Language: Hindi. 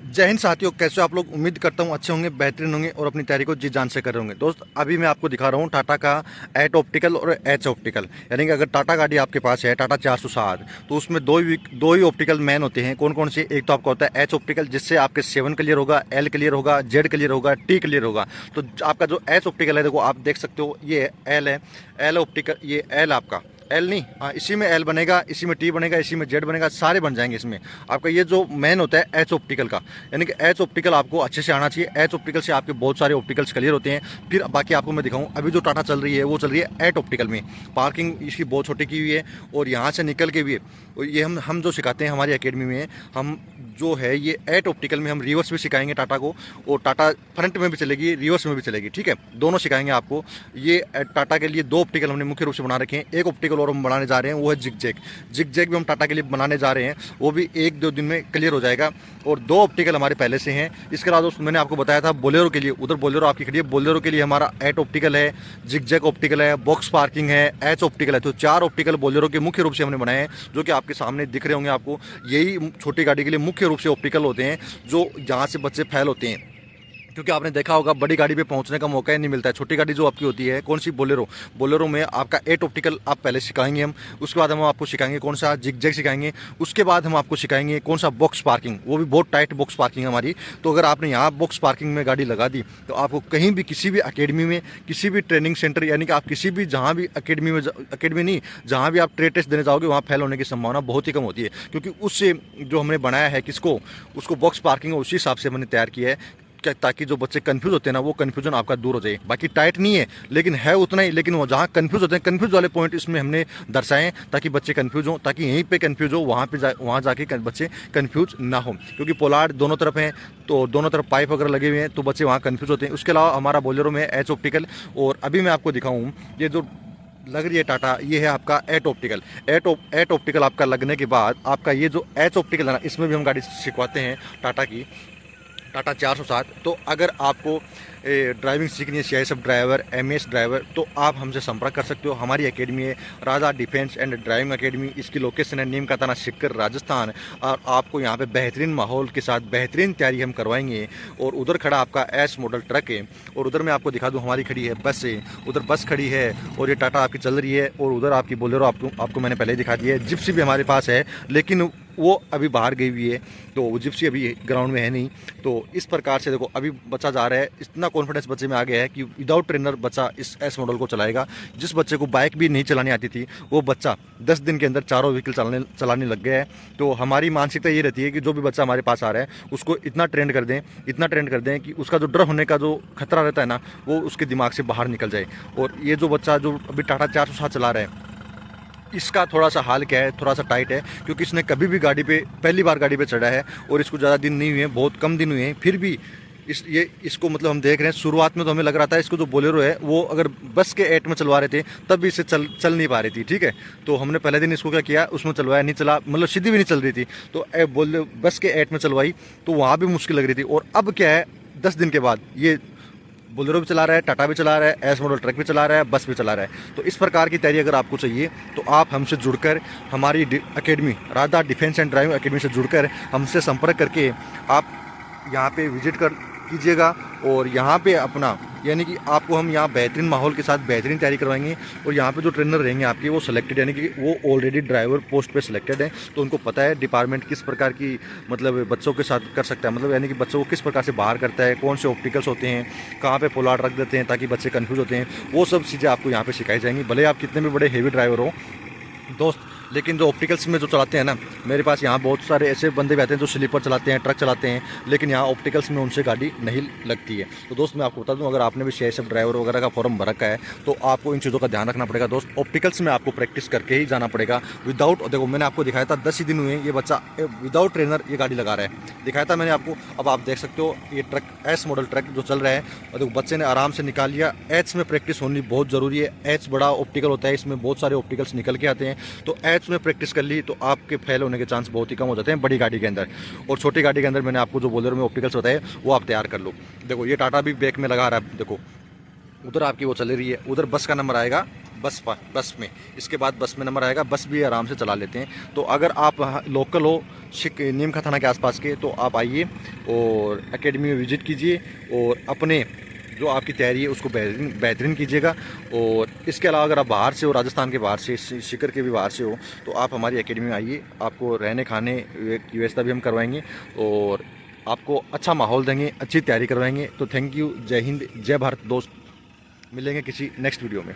जय हिंद साथियों, कैसे हो आप लोग। उम्मीद करता हूँ अच्छे होंगे, बेहतरीन होंगे और अपनी तैयारी को जी जान से कर रहे होंगे। दोस्त अभी मैं आपको दिखा रहा हूँ टाटा का एट ऑप्टिकल और एच ऑप्टिकल। यानी कि अगर टाटा गाड़ी आपके पास है टाटा 407, तो उसमें दो ही ऑप्टिकल मैन होते हैं। कौन कौन से? एक तो आपका होता है एच ऑप्टिकल, जिससे आपके 7 क्लियर होगा, एल क्लियर होगा, जेड क्लियर होगा, टी क्लियर होगा। तो आपका जो एच ऑप्टिकल है, देखो आप देख सकते हो, ये एल है, एल ऑप्टिकल, ये एल आपका एल नहीं, हाँ इसी में एल बनेगा, इसी में टी बनेगा, इसी में जेड बनेगा, सारे बन जाएंगे इसमें। आपका ये जो मेन होता है एच ऑप्टिकल का, यानी कि एच ऑप्टिकल आपको अच्छे से आना चाहिए। एच ऑप्टिकल से आपके बहुत सारे ऑप्टिकल्स क्लियर होते हैं। फिर बाकी आपको मैं दिखाऊं, अभी जो टाटा चल रही है वो चल रही है एट ऑप्टिकल में। पार्किंग इसकी बहुत छोटी की हुई है और यहाँ से निकल के भी और ये हम जो सिखाते हैं हमारी एकेडमी में, हम जो है ये एट ऑप्टिकल में हम रिवर्स भी सिखाएंगे टाटा को, और टाटा फ्रंट में भी चलेगी, रिवर्स में भी चलेगी, ठीक है, दोनों सिखाएंगे आपको। ये टाटा के लिए 2 ऑप्टिकल हमने मुख्य रूप से बना रखे हैं। एक ऑप्टिकल और हम बनाने जा रहे हैं, वो है जिग जैग भी हम टाटा के लिए बनाने जा रहे हैं, वो भी 1-2 दिन में क्लियर हो जाएगा। और 2 ऑप्टिकल हमारे पहले से हैं। इसके अलावा दोस्त मैंने आपको बताया था बोलेरो के लिए, उधर बोलेरो आपकी खड़ी है, बोलेरो के लिए हमारा एट ऑप्टिकल है, जिग जैग ऑप्टिकल है, बॉक्स पार्किंग है, एच ऑप्टिकल है। तो 4 ऑप्टिकल बोलेरो के मुख्य रूप से हमने बनाए हैं, जो कि आपके सामने दिख रहे होंगे आपको। यही छोटी गाड़ी के लिए मुख्य रूप से ऑप्टिकल होते हैं, जो जहाँ से बच्चे फेल होते हैं। क्योंकि आपने देखा होगा बड़ी गाड़ी पे पहुंचने का मौका ही नहीं मिलता है। छोटी गाड़ी जो आपकी होती है, कौन सी? बोलेरो में आपका एट ऑप्टिकल आप पहले सिखाएंगे हम, उसके बाद हम आपको सिखाएंगे कौन सा जिग जैग सिखाएंगे, उसके बाद हम आपको सिखाएंगे कौन सा बॉक्स पार्किंग, वो भी बहुत टाइट बॉक्स पार्किंग हमारी। तो अगर आपने यहाँ बॉक्स पार्किंग में गाड़ी लगा दी, तो आपको कहीं भी किसी भी अकेडमी में, किसी भी ट्रेनिंग सेंटर, यानी कि आप किसी भी जहाँ भी अकेडमी नहीं, जहाँ भी आप ट्रेड टेस्ट देने जाओगे, वहाँ फेल होने की संभावना बहुत ही कम होती है। क्योंकि उससे जो हमने बनाया है किसको, उसको बॉक्स पार्किंग उसी हिसाब से हमने तैयार किया है, ताकि जो बच्चे कंफ्यूज होते हैं ना, वो कंफ्यूजन आपका दूर हो जाए। बाकी टाइट नहीं है, लेकिन है उतना ही, लेकिन वो जहाँ कंफ्यूज होते हैं, कंफ्यूज वाले पॉइंट इसमें हमने दर्शाएं, ताकि बच्चे कंफ्यूज हों, ताकि यहीं पे कंफ्यूज हो, वहाँ जाके बच्चे कंफ्यूज ना हो। क्योंकि पोलार्ड दोनों तरफ हैं, तो दोनों तरफ पाइप वगैरह लगे हुए हैं, तो बच्चे वहाँ कंफ्यूज होते हैं। उसके अलावा हमारा बोलेरो में एच ऑप्टिकल, और अभी मैं आपको दिखाऊँ, ये जो लग रही है टाटा, ये है आपका एट ऑप्टिकल। एट ऑप्टिकल आपका लगने के बाद आपका ये जो एच ऑप्टिकल है ना, इसमें भी हम गाड़ी सिखवाते हैं टाटा की, टाटा 407। तो अगर आपको ड्राइविंग सीखनी है, CISF ड्राइवर, MS ड्राइवर, तो आप हमसे संपर्क कर सकते हो। हमारी एकेडमी है राजा डिफेंस एंड ड्राइविंग एकेडमी। इसकी लोकेशन है नीम का थाना, सिक्कर, राजस्थान। और आपको यहाँ पे बेहतरीन माहौल के साथ बेहतरीन तैयारी हम करवाएंगे। और उधर खड़ा आपका एस मॉडल ट्रक है, और उधर मैं आपको दिखा दूँ, हमारी खड़ी है बस है, उधर बस खड़ी है, और ये टाटा आपकी चल रही है। और उधर आपकी बोलेरो आपको मैंने पहले ही दिखा दी है। जिप्सी भी हमारे पास है, लेकिन वो अभी बाहर गई हुई है, तो वो जिप्सी अभी ग्राउंड में है नहीं। तो इस प्रकार से देखो, अभी बच्चा जा रहा है, इतना कॉन्फिडेंस बच्चे में आ गया है कि विदाउट ट्रेनर बच्चा इस एस मॉडल को चलाएगा। जिस बच्चे को बाइक भी नहीं चलानी आती थी, वो बच्चा 10 दिन के अंदर चारों व्हीकल चलाने लग गया है। तो हमारी मानसिकता ये रहती है कि जो भी बच्चा हमारे पास आ रहा है, उसको इतना ट्रेंड कर दें कि उसका जो डर होने का जो खतरा रहता है ना, वो उसके दिमाग से बाहर निकल जाए। और ये जो बच्चा जो अभी टाटा 407 चला रहा है, इसका थोड़ा सा हाल क्या है, थोड़ा सा टाइट है, क्योंकि इसने कभी भी पहली बार गाड़ी पे चढ़ा है, और इसको ज़्यादा दिन नहीं हुए हैं, बहुत कम दिन हुए हैं। फिर भी इसको मतलब हम देख रहे हैं, शुरुआत में तो हमें लग रहा था इसको जो बोलेरो है, वो अगर बस के एट में चलवा रहे थे तब भी इसे चल नहीं पा रही थी, ठीक है। तो हमने पहले दिन इसको क्या किया, उसमें चलवाया, नहीं चला, मतलब सीधी भी नहीं चल रही थी, तो बस के एट में चलवाई, तो वहाँ भी मुश्किल लग रही थी। और अब क्या है, 10 दिन के बाद ये बोलेरो भी चला रहा है, टाटा भी चला रहा है, एस मॉडल ट्रक भी चला रहा है, बस भी चला रहा है। तो इस प्रकार की तैयारी अगर आपको चाहिए, तो आप हमसे जुड़कर, हमारी academy Radha defence and driving academy से जुड़कर हमसे संपर्क करके आप यहाँ पे विजिट कीजिएगा। और यहाँ पे अपना, यानी कि आपको हम यहाँ बेहतरीन माहौल के साथ बेहतरीन तैयारी करवाएंगे। और यहाँ पे जो ट्रेनर रहेंगे आपके, वो सिलेक्टेड, यानी कि वो ऑलरेडी ड्राइवर पोस्ट पे सिलेक्टेड है, तो उनको पता है डिपार्टमेंट किस प्रकार की मतलब बच्चों के साथ कर सकता है, मतलब यानी कि बच्चों को किस प्रकार से बाहर करता है, कौन से ऑप्टिकल्स होते हैं, कहाँ पे पोलार्ड रख देते हैं ताकि बच्चे कन्फ्यूज होते हैं, वो सब चीज़ें आपको यहाँ पर सिखाई जाएंगी। भले आप कितने भी बड़े हेवी ड्राइवर हो दोस्त, लेकिन जो ऑप्टिकल्स में जो चलाते हैं ना, मेरे पास यहाँ बहुत सारे ऐसे बंदे भी आते हैं जो स्लीपर चलाते हैं, ट्रक चलाते हैं, लेकिन यहाँ ऑप्टिकल्स में उनसे गाड़ी नहीं लगती है। तो दोस्त मैं आपको बता दूँ, अगर आपने भी CISF ड्राइवर वगैरह का फॉर्म भर रखा है, तो आपको इन चीज़ों का ध्यान रखना पड़ेगा दोस्त। ऑप्टिकल्स में आपको प्रैक्टिस करके ही जाना पड़ेगा। विदाउट, देखो मैंने आपको दिखाया था 10 ही दिन हुए ये बच्चा विदाउट ट्रेनर ये गाड़ी लगा रहा है, दिखाया था मैंने आपको। अब आप देख सकते हो ये ट्रक, एस मॉडल ट्रक जो चल रहा है, और देखो बच्चे ने आराम से निकाल लिया। एच में प्रैक्टिस होनी बहुत ज़रूरी है। एच बड़ा ऑप्टिकल होता है, इसमें बहुत सारे ऑप्टिकल्स निकल के आते हैं, तो एच में प्रैक्टिस कर ली तो आपके फेल होने के चांस बहुत ही कम हो जाते हैं बड़ी गाड़ी के अंदर। और छोटी गाड़ी के अंदर मैंने आपको जो बोलेरो में ऑप्टिकल्स बताए, वो आप तैयार कर लो। देखो ये टाटा भी बैक में लगा रहा है, देखो उधर आपकी वो चल रही है, उधर बस का नंबर आएगा, बस में, इसके बाद बस में नंबर आएगा, बस भी आराम से चला लेते हैं। तो अगर आप लोकल हो नीमका थाना के आसपास के, तो आप आइए और एकेडमी में विजिट कीजिए और अपने जो आपकी तैयारी है उसको बेहतरीन कीजिएगा। और इसके अलावा अगर आप बाहर से हो, राजस्थान के बाहर से, सीकर के भी बाहर से हो, तो आप हमारी एकेडमी में आइए, आपको रहने खाने की व्यवस्था भी हम करवाएंगे और आपको अच्छा माहौल देंगे, अच्छी तैयारी करवाएंगे। तो थैंक यू, जय हिंद, जय भारत दोस्त। मिलेंगे किसी नेक्स्ट वीडियो में।